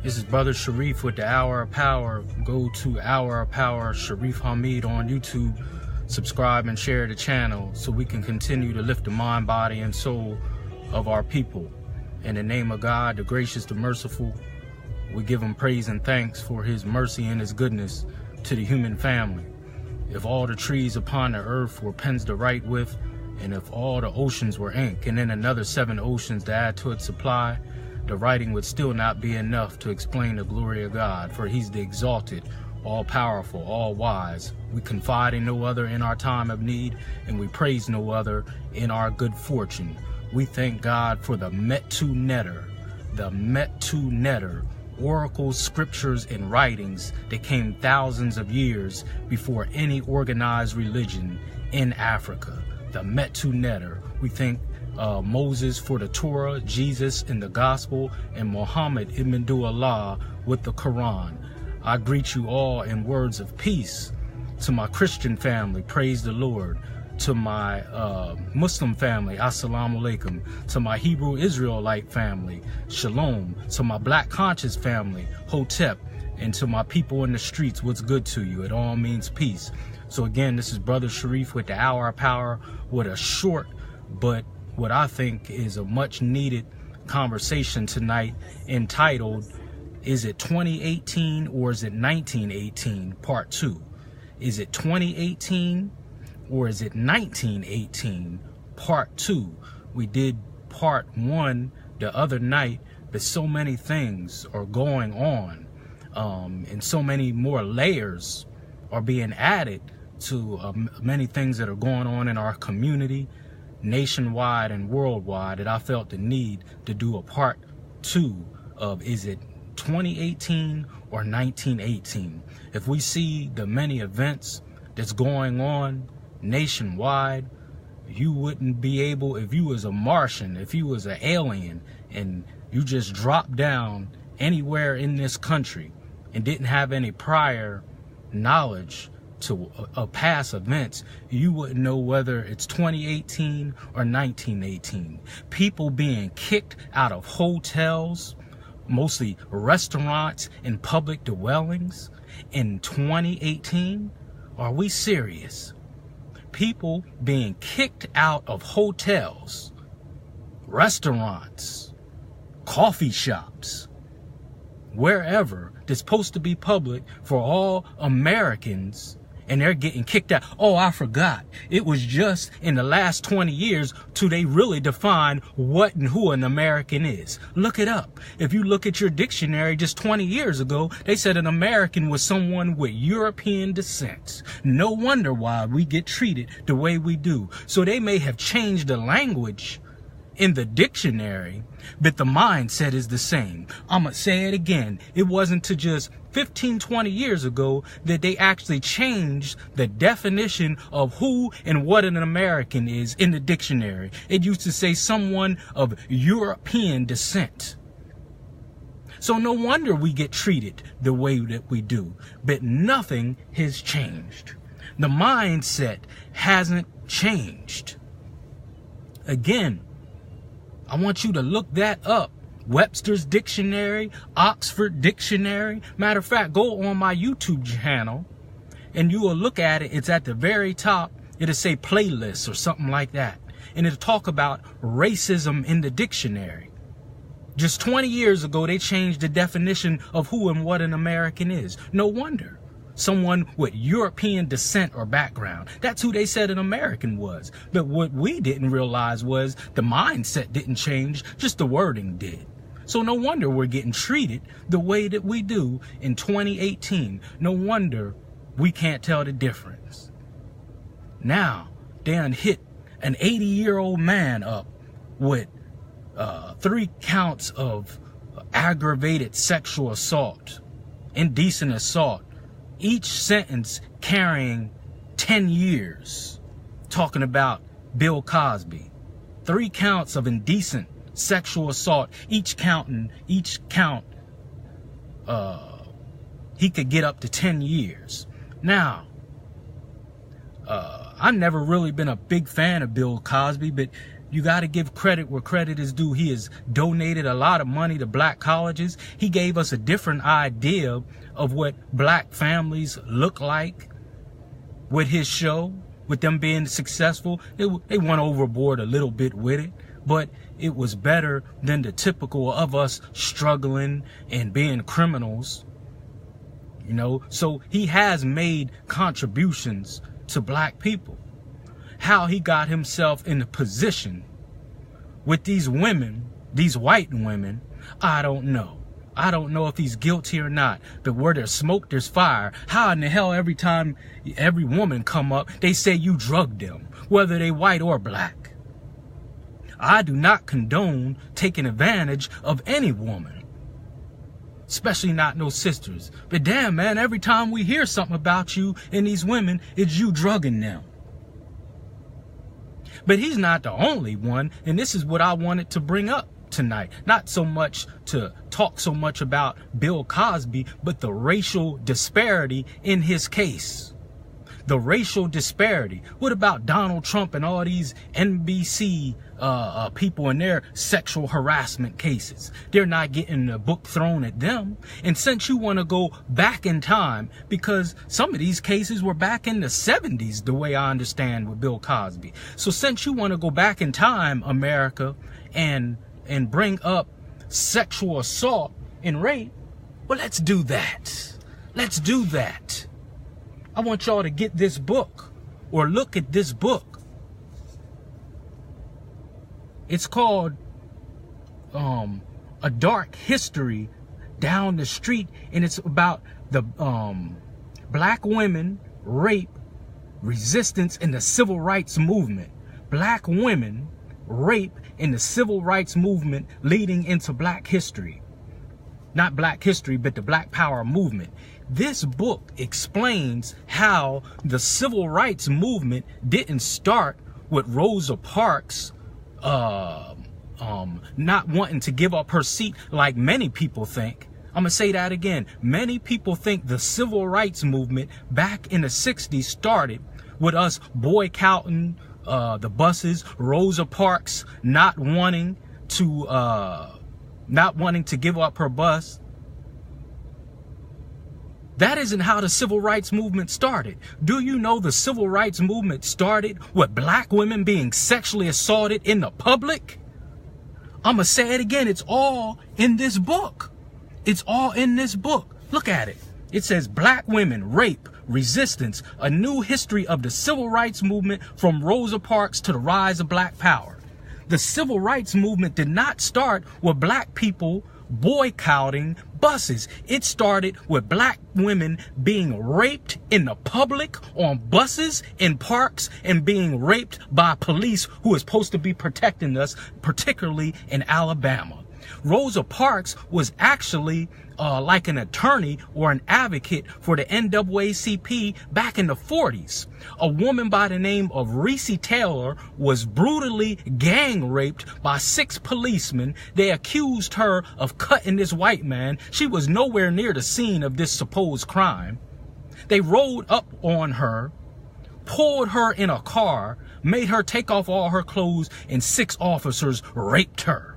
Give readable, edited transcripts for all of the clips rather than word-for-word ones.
This is Brother Sharif with the Hour of Power. Go to Hour of Power, Sharif Hamid on YouTube. Subscribe and share the channel so we can continue to lift the mind, body, and soul of our people. In the name of God, the gracious, the merciful, we give him praise and thanks for his mercy and his goodness to the human family. If all the trees upon the earth were pens to write with, and if all the oceans were ink, and then another 7 oceans to add to its supply, the writing would still not be enough to explain the glory of God, for he's the exalted, all-powerful, all-wise. We confide in no other in our time of need, and we praise no other in our good fortune. We thank God for the Metu Netter, oracles, scriptures, and writings that came thousands of years before any organized religion in Africa. The Metu Netter. We thank Moses for the Torah, Jesus in the Gospel, and Muhammad ibn Allah with the Quran. I greet you all in words of peace. To my Christian family, praise the Lord. To my Muslim family, assalamu alaikum. To my Hebrew Israelite family, shalom. To my Black conscious family, hotep. And to my people in the streets, what's good to you? It all means peace. So again, this is Brother Sharif with the Hour of Power with a short, but what I think is a much needed conversation tonight entitled, Is it 2018 or is it 1918? Part 2. Is it 2018 or is it 1918? Part 2. We did part 1 the other night, but so many things are going on, and so many more layers are being added to many things that are going on in our community, nationwide and worldwide, that I felt the need to do a part 2 of, is it 2018 or 1918? If we see the many events that's going on nationwide, you wouldn't be able, if you was a Martian, if you was an alien, and you just dropped down anywhere in this country and didn't have any prior knowledge to past events, you wouldn't know whether it's 2018 or 1918. People being kicked out of hotels, mostly restaurants and public dwellings in 2018. Are we serious? People being kicked out of hotels, restaurants, coffee shops, wherever that's supposed to be public for all Americans, and they're getting kicked out. Oh, I forgot. It was just in the last 20 years till they really define what and who an American is. Look it up. If you look at your dictionary, just 20 years ago, they said an American was someone with European descent. No wonder why we get treated the way we do. So they may have changed the language in the dictionary, but the mindset is the same. I'm gonna say it again. It wasn't to just 15, 20 years ago that they actually changed the definition of who and what an American is in the dictionary. It used to say someone of European descent. So no wonder we get treated the way that we do, but nothing has changed. The mindset hasn't changed. Again, I want you to look that up. Webster's Dictionary, Oxford Dictionary. Matter of fact, go on my YouTube channel and you will look at it. It's at the very top. It'll say playlists or something like that. And it'll talk about racism in the dictionary. Just 20 years ago, they changed the definition of who and what an American is. No wonder. Someone with European descent or background. That's who they said an American was. But what we didn't realize was the mindset didn't change, just the wording did. So no wonder we're getting treated the way that we do in 2018. No wonder we can't tell the difference. Now, they done hit an 80-year-old man up with 3 counts of aggravated sexual assault, indecent assault, each sentence carrying 10 years. Talking about Bill Cosby. 3 counts of indecent sexual assault, each count, he could get up to 10 years. Now, I've never really been a big fan of Bill Cosby, but You got to give credit where credit is due. He has donated a lot of money to black colleges. He gave us a different idea of what black families look like with his show, with them being successful. They went overboard a little bit with it, but it was better than the typical of us struggling and being criminals. You know, so he has made contributions to black people. How he got himself in a position with these women, these white women, I don't know. I don't know if he's guilty or not, but where there's smoke, there's fire. How in the hell every time every woman come up, they say you drugged them, whether they white or black? I do not condone taking advantage of any woman, especially not no sisters. But damn, man, every time we hear something about you and these women, it's you drugging them. But he's not the only one, and this is what I wanted to bring up tonight. Not so much to talk so much about Bill Cosby, but the racial disparity in his case. The racial disparity. What about Donald Trump and all these NBC people in their sexual harassment cases? They're not getting a book thrown at them. And since you want to go back in time, because some of these cases were back in the 70s, the way I understand with Bill Cosby. So since you want to go back in time, America, and bring up sexual assault and rape, well, let's do that. Let's do that. I want y'all to get this book or look at this book. It's called A Dark History Down the Street, and it's about the black women, rape, resistance, and the civil rights movement. Black women, rape, and the civil rights movement leading into black history. Not black history, but the Black Power movement. This book explains how the civil rights movement didn't start with Rosa Parks not wanting to give up her seat like many people think. I'm gonna say that again. Many people think the civil rights movement back in the 60s started with us boycotting the buses, Rosa Parks not wanting to give up her bus. That isn't how the civil rights movement started. Do you know the civil rights movement started with black women being sexually assaulted in the public? I'm going to say it again. It's all in this book. It's all in this book. Look at it. It says black women, rape, resistance, a new history of the civil rights movement from Rosa Parks to the rise of black power. The civil rights movement did not start with black people boycotting buses. It started with black women being raped in the public, on buses, in parks, and being raped by police who is supposed to be protecting us, particularly in Alabama. Rosa Parks was actually like an attorney or an advocate for the NAACP back in the 40s. A woman by the name of Reese Taylor was brutally gang raped by 6 policemen. They accused her of cutting this white man. She was nowhere near the scene of this supposed crime. They rolled up on her, pulled her in a car, made her take off all her clothes, and 6 officers raped her.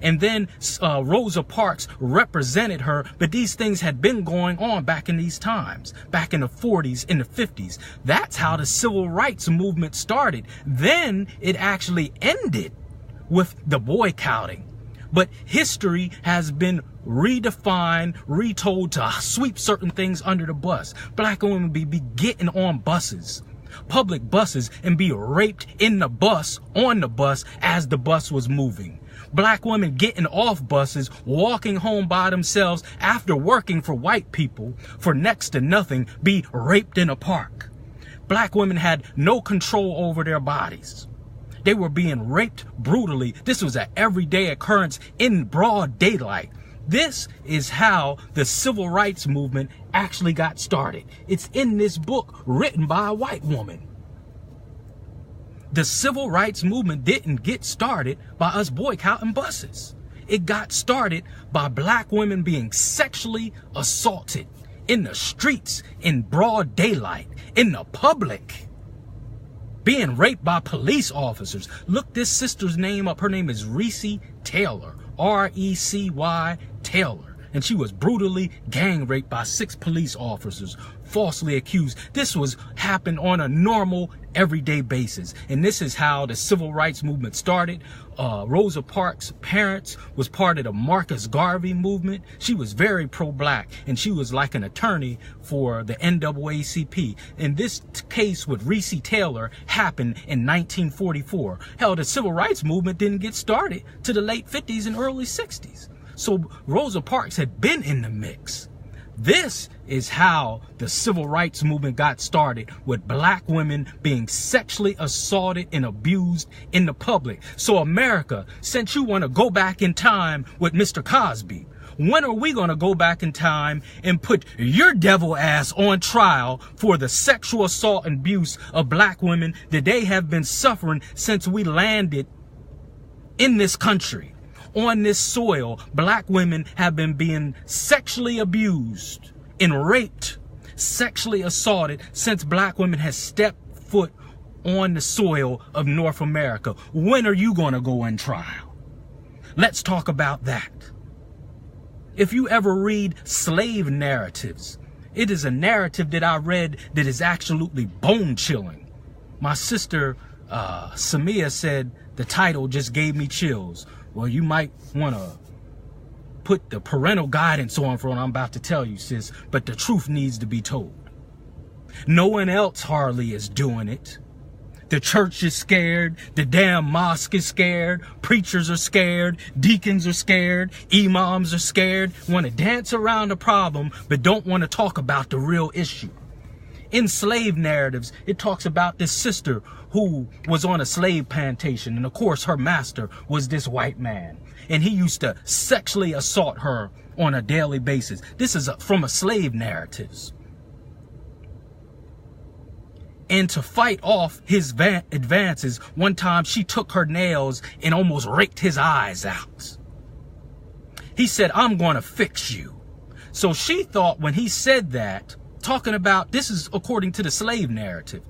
And then Rosa Parks represented her, but these things had been going on back in these times, back in the 40s, in the 50s. That's how the civil rights movement started. Then it actually ended with the boycotting. But history has been redefined, retold to sweep certain things under the bus. Black women be getting on buses, public buses, and be raped in the bus, on the bus, as the bus was moving. Black women getting off buses, walking home by themselves after working for white people for next to nothing, be raped in a park. Black women had no control over their bodies. They were being raped brutally. This was an everyday occurrence in broad daylight. This is how the civil rights movement actually got started. It's in this book written by a white woman. The civil rights movement didn't get started by us boycotting buses. It got started by black women being sexually assaulted in the streets, in broad daylight, in the public. being raped by police officers. Look this sister's name up. Her name is Recy Taylor, R-E-C-Y Taylor. And she was brutally gang raped by 6 police officers, falsely accused. This happened on a normal, everyday basis. And this is how the civil rights movement started. Rosa Parks' parents was part of the Marcus Garvey movement. She was very pro-black, and she was like an attorney for the NAACP. And this case with Recy Taylor happened in 1944. Hell, the civil rights movement didn't get started to the late 50s and early 60s. So Rosa Parks had been in the mix. This is how the civil rights movement got started, with black women being sexually assaulted and abused in the public. So America, since you want to go back in time with Mr. Cosby, when are we going to go back in time and put your devil ass on trial for the sexual assault and abuse of black women that they have been suffering since we landed in this country? On this soil, black women have been being sexually abused and raped, sexually assaulted since black women have stepped foot on the soil of North America. When are you going to go on trial? Let's talk about that. If you ever read slave narratives, it is a narrative that I read that is absolutely bone-chilling. My sister, Samia, said the title just gave me chills. Well, you might want to put the parental guidance on for what I'm about to tell you, sis, but the truth needs to be told. No one else hardly is doing it. The church is scared. The damn mosque is scared. Preachers are scared. Deacons are scared. Imams are scared. Want to dance around the problem, but don't want to talk about the real issue. In slave narratives, it talks about this sister who was on a slave plantation. And of course, her master was this white man. And he used to sexually assault her on a daily basis. This is from a slave narratives. And to fight off his advances, one time she took her nails and almost raked his eyes out. He said, "I'm going to fix you." So she thought when he said that, talking about, this is according to the slave narrative,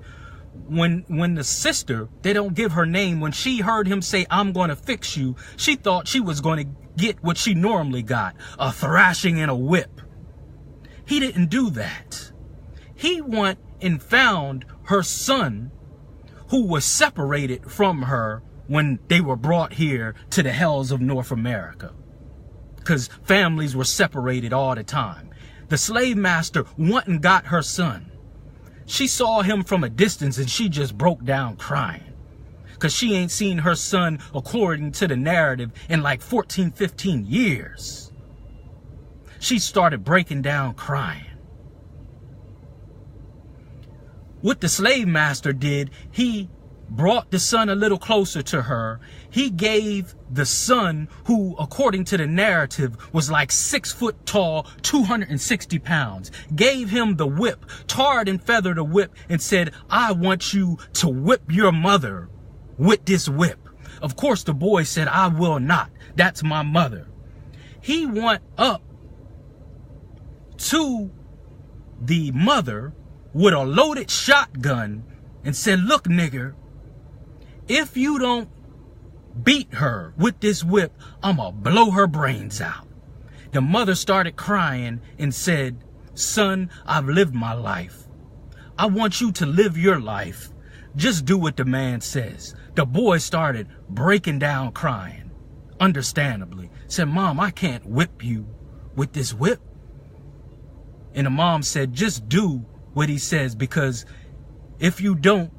when the sister, they don't give her name, when she heard him say, "I'm going to fix you," she thought she was going to get what she normally got, a thrashing and a whip. He didn't do that. He went and found her son, who was separated from her when they were brought here to the hells of North America, because families were separated all the time. The slave master went and got her son. She saw him from a distance and she just broke down crying, because she ain't seen her son, according to the narrative, in like 14, 15 years. She started breaking down crying. What the slave master did, he brought the son a little closer to her. He gave the son, who according to the narrative was like 6 foot tall, 260 pounds, gave him the whip, tarred and feathered a whip, and said, "I want you to whip your mother with this whip." Of course, the boy said, "I will not. That's my mother." He went up to the mother with a loaded shotgun and said, "Look, nigger, if you don't beat her with this whip, I'ma blow her brains out." The mother started crying and said, "Son, I've lived my life. I want you to live your life. Just do what the man says." The boy started breaking down crying, understandably. Said, "Mom, I can't whip you with this whip." And the mom said, "Just do what he says, because if you don't,